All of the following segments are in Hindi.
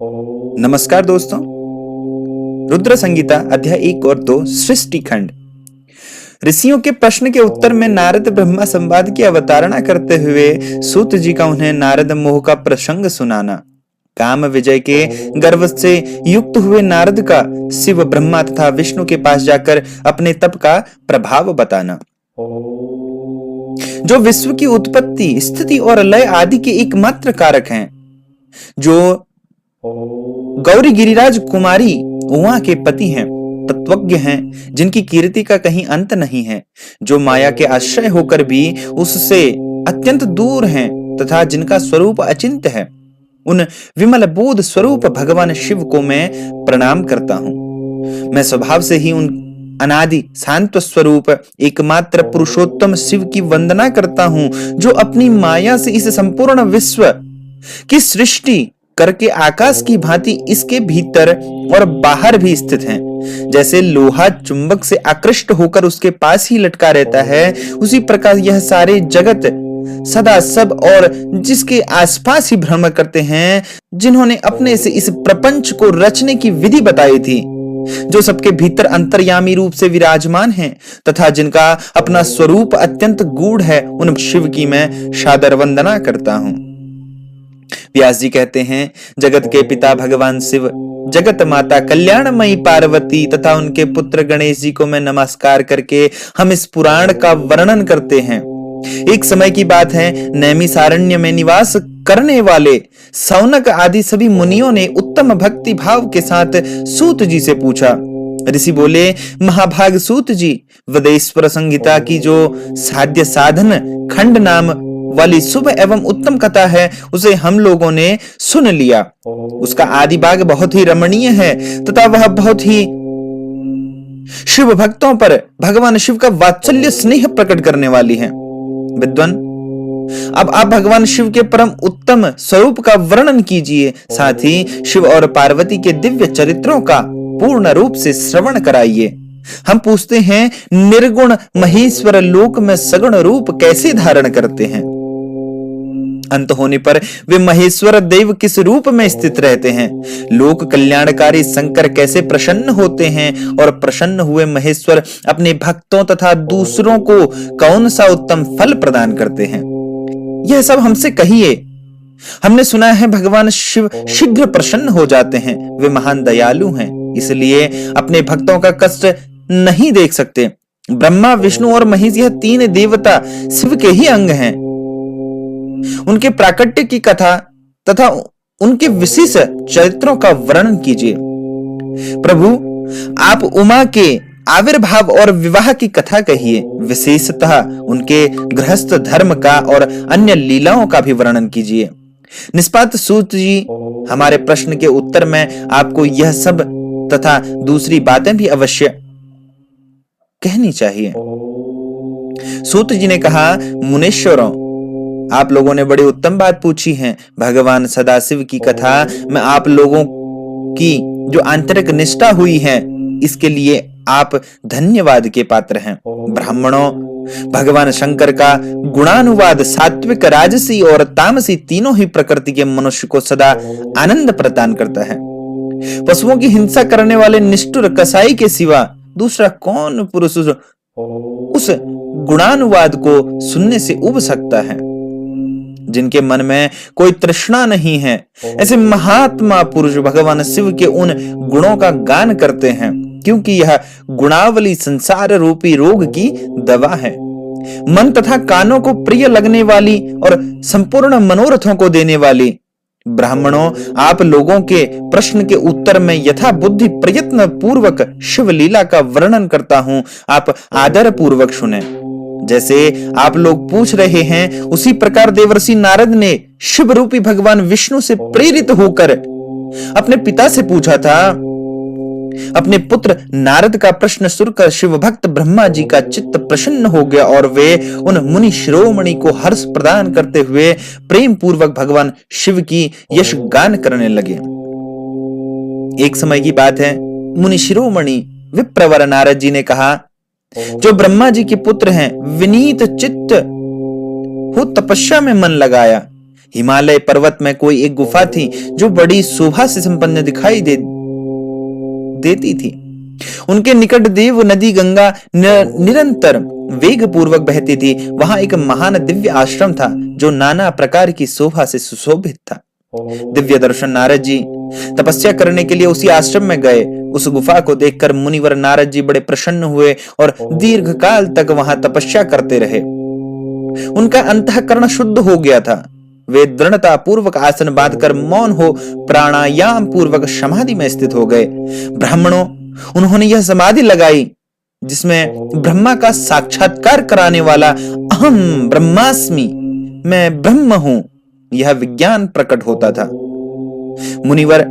नमस्कार दोस्तों। रुद्र संगीता अध्याय 1 और 2 सृष्टि खंड। ऋषियों के प्रश्न के उत्तर में नारद ब्रह्मा संवाद की अवतारणा करते हुए सूत जी का उन्हें नारद मोह का प्रसंग सुनाना, काम विजय के गर्व से युक्त हुए नारद का शिव ब्रह्मा तथा विष्णु के पास जाकर अपने तप का प्रभाव बताना, जो विश्व की उत्पत्ति, स्थिति और लय आदि के एकमात्र कारक हैं, जो गौरी गिरिराज कुमारी उमा के पति हैं, तत्वज्ञ हैं, जिनकी कीर्ति का कहीं अंत नहीं है, जो माया के आश्रय होकर भी उससे अत्यंत दूर हैं तथा जिनका स्वरूप अचिंत्य है, उन विमल बोध स्वरूप भगवान शिव को मैं प्रणाम करता हूं। मैं स्वभाव से ही उन अनादि शांत स्वरूप एकमात्र पुरुषोत्तम शिव की वंदना करता हूं, जो अपनी माया से इस संपूर्ण विश्व की सृष्टि करके आकाश की भांति इसके भीतर और बाहर भी स्थित हैं। जैसे लोहा चुंबक से आकृष्ट होकर उसके पास ही लटका रहता है, उसी प्रकार यह सारे जगत सदा सब और जिसके आसपास ही भ्रमण करते हैं, जिन्होंने अपने से इस प्रपंच को रचने की विधि बताई थी, जो सबके भीतर अंतर्यामी रूप से विराजमान हैं तथा जिनका अपना स्वरूप अत्यंत गूढ़ है, उन शिव की मैं सादर वंदना करता हूं। व्यास जी कहते हैं, जगत के पिता भगवान शिव, जगत माता कल्याणमयी पार्वती तथा उनके पुत्र गणेश जी को मैं नमस्कार करके हम इस पुराण का वर्णन करते हैं। एक समय की बात है, नैमिषारण्य में निवास करने वाले सौनक आदि सभी मुनियों ने उत्तम भक्ति भाव के साथ सूत जी से पूछा। ऋषि बोले, महाभाग सूत जी, वेदेश्वर संहिता की जो साध्य साधन खंड नाम वाली शुभ एवं उत्तम कथा है, उसे हम लोगों ने सुन लिया। उसका आदि भाग बहुत ही रमणीय है तथा वह बहुत ही शिव भक्तों पर भगवान शिव का वात्सल्य स्नेह प्रकट करने वाली है। विद्वान, अब आप भगवान शिव के परम उत्तम स्वरूप का वर्णन कीजिए, साथ ही शिव और पार्वती के दिव्य चरित्रों का पूर्ण रूप से श्रवण कराइए। हम पूछते हैं, निर्गुण महेश्वर लोक में सगुण रूप कैसे धारण करते हैं? अंत होने पर वे महेश्वर देव किस रूप में स्थित रहते हैं? लोक कल्याणकारी शंकर कैसे प्रसन्न होते हैं? और प्रसन्न हुए महेश्वर अपने भक्तों तथा दूसरों को कौन सा उत्तम फल प्रदान करते हैं? यह सब हमसे कहिए। हमने सुना है भगवान शिव शीघ्र प्रसन्न हो जाते हैं, वे महान दयालु हैं, इसलिए अपने भक्तों का कष्ट नहीं देख सकते। ब्रह्मा, विष्णु और महेश यह तीन देवता शिव के ही अंग हैं। उनके प्राकट्य की कथा तथा उनके विशेष चरित्रों का वर्णन कीजिए। प्रभु, आप उमा के आविर्भाव और विवाह की कथा कहिए, विशेषतः उनके गृहस्थ धर्म का और अन्य लीलाओं का भी वर्णन कीजिए। निष्पात सूत जी, हमारे प्रश्न के उत्तर में आपको यह सब तथा दूसरी बातें भी अवश्य कहनी चाहिए। सूत जी ने कहा, मुनीश्वरों, आप लोगों ने बड़ी उत्तम बात पूछी है। भगवान सदाशिव की कथा में आप लोगों की जो आंतरिक निष्ठा हुई है, इसके लिए आप धन्यवाद के पात्र हैं। ब्राह्मणों, भगवान शंकर का गुणानुवाद सात्विक, राजसी और तामसी तीनों ही प्रकृति के मनुष्य को सदा आनंद प्रदान करता है। पशुओं की हिंसा करने वाले निष्ठुर कसाई के सिवा दूसरा कौन पुरुष उस गुणानुवाद को सुनने से उब सकता है? जिनके मन में कोई तृष्णा नहीं है, ऐसे महात्मा पुरुष भगवान शिव के उन गुणों का गान करते हैं, क्योंकि यह गुणावली संसार रूपी रोग की दवा है। मन तथा कानों को प्रिय लगने वाली और संपूर्ण मनोरथों को देने वाली। ब्राह्मणों, आप लोगों के प्रश्न के उत्तर में यथा बुद्धि प्रयत्न पूर्वक शिव लीला का वर्णन करता हूं, आप आदर पूर्वक सुने। जैसे आप लोग पूछ रहे हैं, उसी प्रकार देवर्षि नारद ने शिव रूपी भगवान विष्णु से प्रेरित होकर अपने पिता से पूछा था। अपने पुत्र नारद का प्रश्न सुनकर शिव भक्त ब्रह्मा जी का चित्त प्रसन्न हो गया और वे उन मुनि शिरोमणि को हर्ष प्रदान करते हुए प्रेम पूर्वक भगवान शिव की यश गान करने लगे। एक समय की बात है, मुनि शिरोमणि विप्रवर नारद जी ने कहा, जो ब्रह्मा जी के पुत्र हैं, विनीत चित्त हो तपस्या में मन लगाया, हिमालय पर्वत में कोई एक गुफा थी जो बड़ी शोभा से संपन्न दिखाई देती थी। उनके निकट देव नदी गंगा निरंतर वेग पूर्वक बहती थी। वहां एक महान दिव्य आश्रम था जो नाना प्रकार की शोभा से सुशोभित था। दिव्य दर्शन नारद जी तपस्या करने के लिए उसी आश्रम में गए। उस गुफा को देखकर मुनिवर नारद जी बड़े प्रसन्न हुए और दीर्घ काल तक वहां तपस्या करते रहे। उनका अंतःकरण शुद्ध हो गया था। वे दृढ़ता पूर्वक आसन बांधकर मौन हो प्राणायाम पूर्वक समाधि में स्थित हो गए। ब्राह्मणों, उन्होंने यह समाधि लगाई जिसमें ब्रह्मा का साक्षात्कार कराने वाला अहम ब्रह्मास्मि, मैं ब्रह्म हूं, यह विज्ञान प्रकट होता था। मुनिवर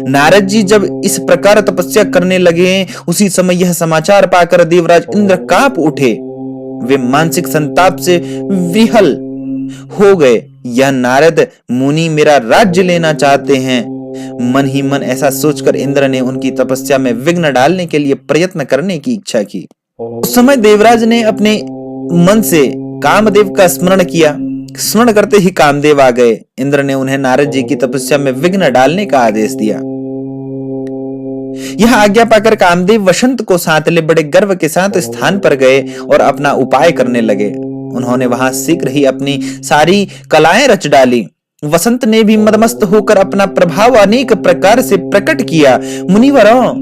नारद जी जब इस प्रकार तपस्या करने लगे, उसी समय यह समाचार पाकर देवराज इंद्र कांप उठे। वे मानसिक संताप से विहल हो गए। यह नारद मुनि मेरा राज्य लेना चाहते हैं। मन ही मन ऐसा सोचकर इंद्र ने उनकी तपस्या में विघ्न डालने के लिए प्रयत्न करने की इच्छा की। उस समय देवराज ने अपने मन से कामदेव का स्मरण किया। स्मरण करते ही कामदेव आ गए। इंद्र ने उन्हें नारद जी की तपस्या में विघ्न डालने का आदेश दिया। यह आज्ञा पाकर कामदेव वसंत को साथ ले बड़े गर्व के साथ स्थान पर गए और अपना उपाय करने लगे। उन्होंने वहां शीघ्र ही अपनी सारी कलाएं रच डाली। वसंत ने भी मदमस्त होकर अपना प्रभाव अनेक प्रकार से प्रकट किया। मुनिवरों,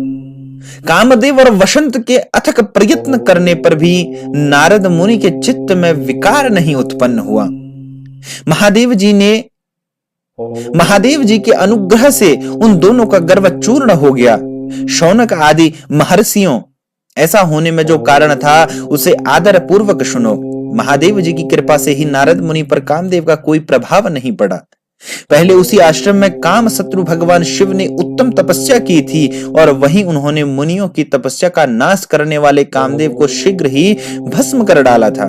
कामदेव और वसंत के अथक प्रयत्न करने पर भी नारद मुनि के चित्त में विकार नहीं उत्पन्न हुआ। महादेव जी के अनुग्रह से उन दोनों का गर्व चूर्ण हो गया। शौनक आदि महर्षियों, ऐसा होने में जो कारण था उसे आदर पूर्वक सुनो। महादेव जी की कृपा से ही नारद मुनि पर कामदेव का कोई प्रभाव नहीं पड़ा। पहले उसी आश्रम में काम शत्रु भगवान शिव ने उत्तम तपस्या की थी और वहीं उन्होंने मुनियों की तपस्या का नाश करने वाले कामदेव को शीघ्र ही भस्म कर डाला था।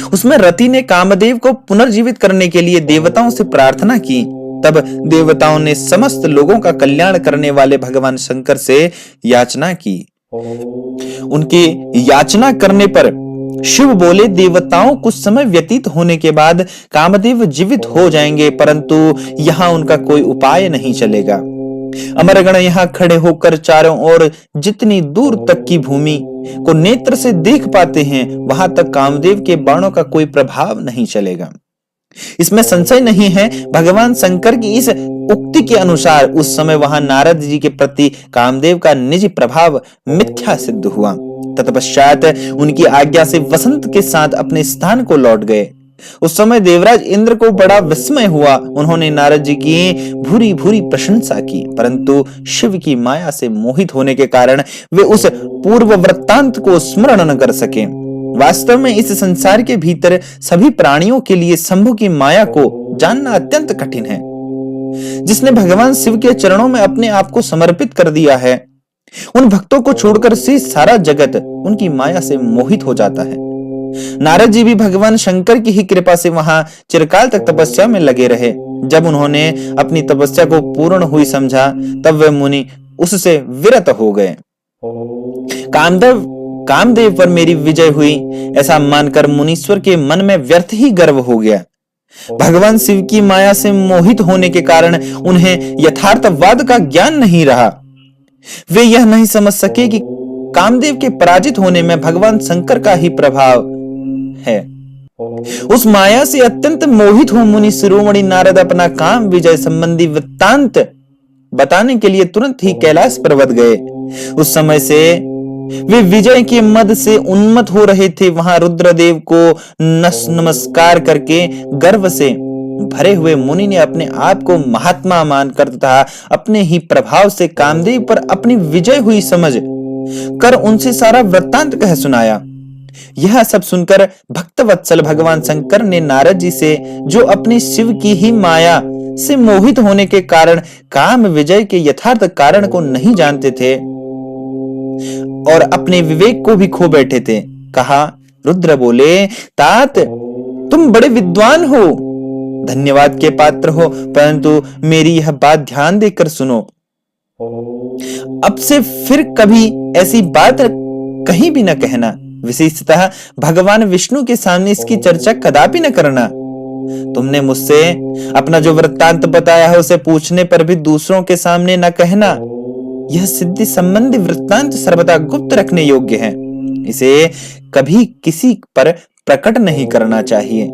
उसमें रति ने कामदेव को पुनर्जीवित करने के लिए देवताओं से प्रार्थना की। तब देवताओं ने समस्त लोगों का कल्याण करने वाले भगवान शंकर से याचना की। उनकी याचना करने पर शिव बोले, देवताओं कुछ समय व्यतीत होने के बाद कामदेव जीवित हो जाएंगे, परंतु यहाँ उनका कोई उपाय नहीं चलेगा। अमरगण यहाँ खड़े होकर चारों ओर जितनी दूर तक की भूमि को नेत्र से देख पाते हैं, वहां तक कामदेव के बाणों का कोई प्रभाव नहीं चलेगा। इसमें संशय नहीं है। भगवान शंकर की इस उक्ति के अनुसार उस समय वहां नारद जी के प्रति कामदेव का निज प्रभाव मिथ्या सिद्ध हुआ। तत्पश्चात उनकी आज्ञा से वसंत के साथ अपने स्थान को लौट गए। उस समय देवराज इंद्र को बड़ा विस्मय हुआ। उन्होंने नारद जी की भूरी भूरी प्रशंसा की, परंतु शिव की माया से मोहित होने के कारण वे उस पूर्व वृत्तांत को स्मरण न कर सके। वास्तव में इस संसार के भीतर सभी प्राणियों के लिए शंभु की माया को जानना अत्यंत कठिन है। जिसने भगवान शिव के चरणों में अपने आप को समर्पित कर दिया है, उन भक्तों को छोड़कर से सारा जगत उनकी माया से मोहित हो जाता है। नारद जी भी भगवान शंकर की ही कृपा से वहां चिरकाल तक तपस्या में लगे रहे। जब उन्होंने अपनी तपस्या को पूर्ण हुई समझा, तब वे मुनि उससे विरत हो गए। कामदेव पर मेरी विजय हुई, ऐसा मानकर मुनीश्वर के मन में व्यर्थ ही गर्व हो गया। भगवान शिव की माया से मोहित होने के कारण उन्हें यथार्थवाद का ज्ञान नहीं रहा। वे यह नहीं समझ सके कि कामदेव के पराजित होने में भगवान शंकर का ही प्रभाव है। उस माया से अत्यंत मोहित हो मुनि शिरोमणि नारद अपना काम विजय संबंधी वृत्तांत बताने के लिए तुरंत ही कैलाश पर्वत गए। उस समय से वे विजय के मद से उन्मत्त हो रहे थे। वहां रुद्रदेव को नमस्कार करके गर्व से भरे हुए मुनि ने अपने आप को महात्मा मानकर तथा अपने ही प्रभाव से कामदेव पर अपनी विजय हुई समझ कर उनसे सारा वृत्तांत कह सुनाया। यह सब सुनकर भक्तवत्सल भगवान शंकर ने नारद जी से, जो अपनी शिव की ही माया से मोहित होने के कारण काम विजय के यथार्थ कारण को नहीं जानते थे और अपने विवेक को भी खो बैठे थे, कहा। रुद्र बोले, तात तुम बड़े विद्वान हो, धन्यवाद के पात्र हो, परंतु मेरी यह बात ध्यान देकर सुनो। अब से फिर कभी ऐसी बात कहीं भी न कहना। विशेषतः भगवान विष्णु के सामने इसकी चर्चा कदापि न करना। तुमने मुझसे अपना जो वृत्तांत बताया है उसे पूछने पर भी दूसरों के सामने न कहना। यह सिद्धि संबंधी वृत्तांत सर्वदा गुप्त रखने योग्य है, इसे कभी किसी पर प्रकट नहीं करना चाहिए।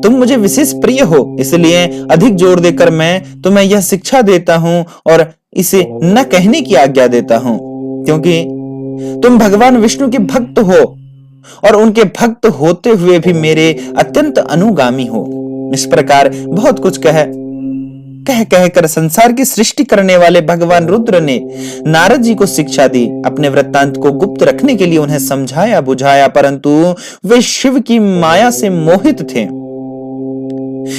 तुम मुझे विशेष प्रिय हो, इसलिए अधिक जोर देकर मैं तुम्हें यह शिक्षा देता हूं और इसे न कहने की आज्ञा देता हूं, क्योंकि तुम भगवान विष्णु के भक्त हो और उनके भक्त होते हुए भी मेरे अत्यंत अनुगामी हो। इस प्रकार बहुत कुछ कह कर संसार की सृष्टि करने वाले भगवान रुद्र ने नारद जी को शिक्षा दी। अपने वृत्तांत को गुप्त रखने के लिए उन्हें समझाया बुझाया, परंतु वे शिव की माया से मोहित थे,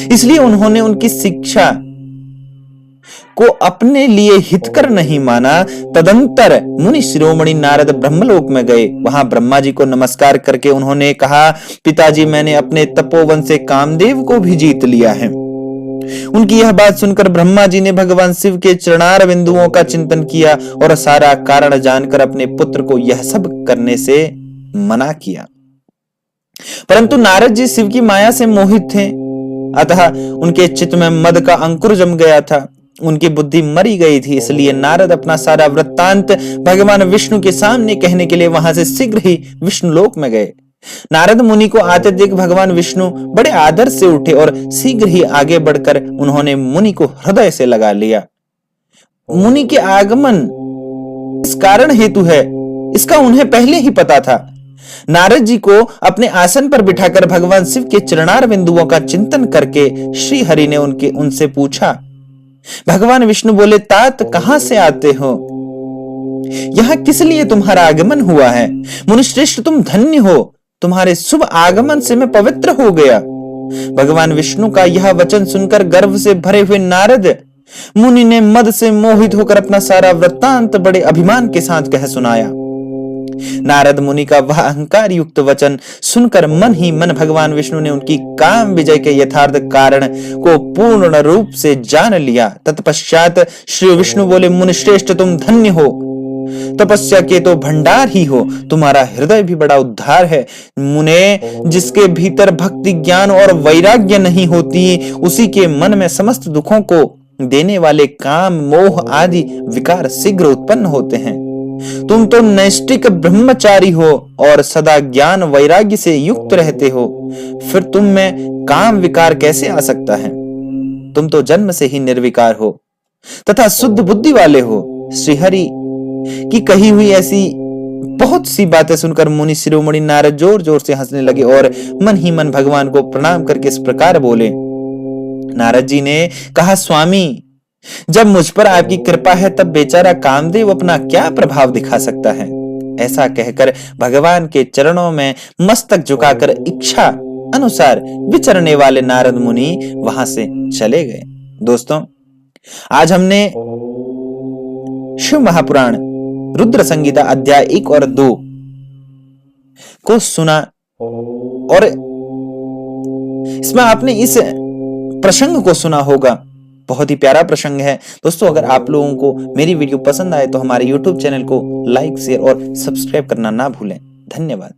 इसलिए उन्होंने उनकी शिक्षा को अपने लिए हितकर नहीं माना। तदंतर मुनि शिरोमणि नारद ब्रह्मलोक में गए। वहां ब्रह्मा जी को नमस्कार करके उन्होंने कहा, पिताजी, मैंने अपने तपोवन से कामदेव को भी जीत लिया है। उनकी यह बात सुनकर ब्रह्मा जी ने भगवान शिव के चरणार बिंदुओं का चिंतन किया और सारा कारण जानकर अपने पुत्र को यह सब करने से मना किया। परंतु नारद जी शिव की माया से मोहित थे, अतः उनके चित्त में मद का अंकुर जम गया था, उनकी बुद्धि मरी गई थी। इसलिए नारद अपना सारा वृत्तांत भगवान विष्णु के सामने कहने के लिए वहां से शीघ्र ही विष्णु लोक में गए। नारद मुनि को आते देख भगवान विष्णु बड़े आदर से उठे और शीघ्र ही आगे बढ़कर उन्होंने मुनि को हृदय से लगा लिया। मुनि के आगमन इस कारण हेतु है, इसका उन्हें पहले ही पता था। नारद जी को अपने आसन पर बिठाकर भगवान शिव के चरणार बिंदुओं का चिंतन करके श्री हरि ने उनसे पूछा। भगवान विष्णु बोले, तात कहां से आते हो? यहां किस लिए तुम्हारा आगमन हुआ है? मुनिश्रेष्ठ, तुम धन्य हो, तुम्हारे शुभ आगमन से मैं पवित्र हो गया। भगवान विष्णु का यह वचन सुनकर गर्व से भरे हुए नारद मुनि ने मद से मोहित होकर अपना सारा वृत्तांत बड़े अभिमान के साथ कह सुनाया। नारद मुनि का वह अहंकार युक्त वचन सुनकर मन ही मन भगवान विष्णु ने उनकी काम विजय के यथार्थ कारण को पूर्ण रूप से जान लिया। तत्पश्चात श्री विष्णु बोले, मुनिश्रेष्ठ, तुम धन्य हो, तपस्या के तो भंडार ही हो, तुम्हारा हृदय भी बड़ा उद्धार है। मुने, जिसके भीतर भक्ति, ज्ञान और वैराग्य नहीं होती, उसी के मन में समस्त दुखों को देने वाले काम, मोह आदि विकार शीघ्र उत्पन्न होते हैं। तुम तो नैष्टिक ब्रह्मचारी हो और सदा ज्ञान वैराग्य से युक्त रहते हो, फिर तुम में काम विकार कैसे आ सकता है? तुम तो जन्म से ही निर्विकार हो तथा शुद्ध बुद्धि वाले हो। श्रीहरि की कही हुई ऐसी बहुत सी बातें सुनकर मुनि शिरोमणि नारद जोर जोर से हंसने लगे और मन ही मन भगवान को प्रणाम करके इस प्रकार बोले। नारद जी ने कहा, स्वामी, जब मुझ पर आपकी कृपा है तब बेचारा कामदेव अपना क्या प्रभाव दिखा सकता है? ऐसा कहकर भगवान के चरणों में मस्तक झुकाकर इच्छा अनुसार विचरने वाले नारद मुनि वहां से चले गए। दोस्तों, आज हमने शिव महापुराण रुद्र संगीता अध्याय 1 और 2 को सुना और इसमें आपने इस प्रसंग को सुना होगा। बहुत ही प्यारा प्रसंग है। दोस्तों, अगर आप लोगों को मेरी वीडियो पसंद आए तो हमारे YouTube चैनल को लाइक, शेयर और सब्सक्राइब करना ना भूलें। धन्यवाद।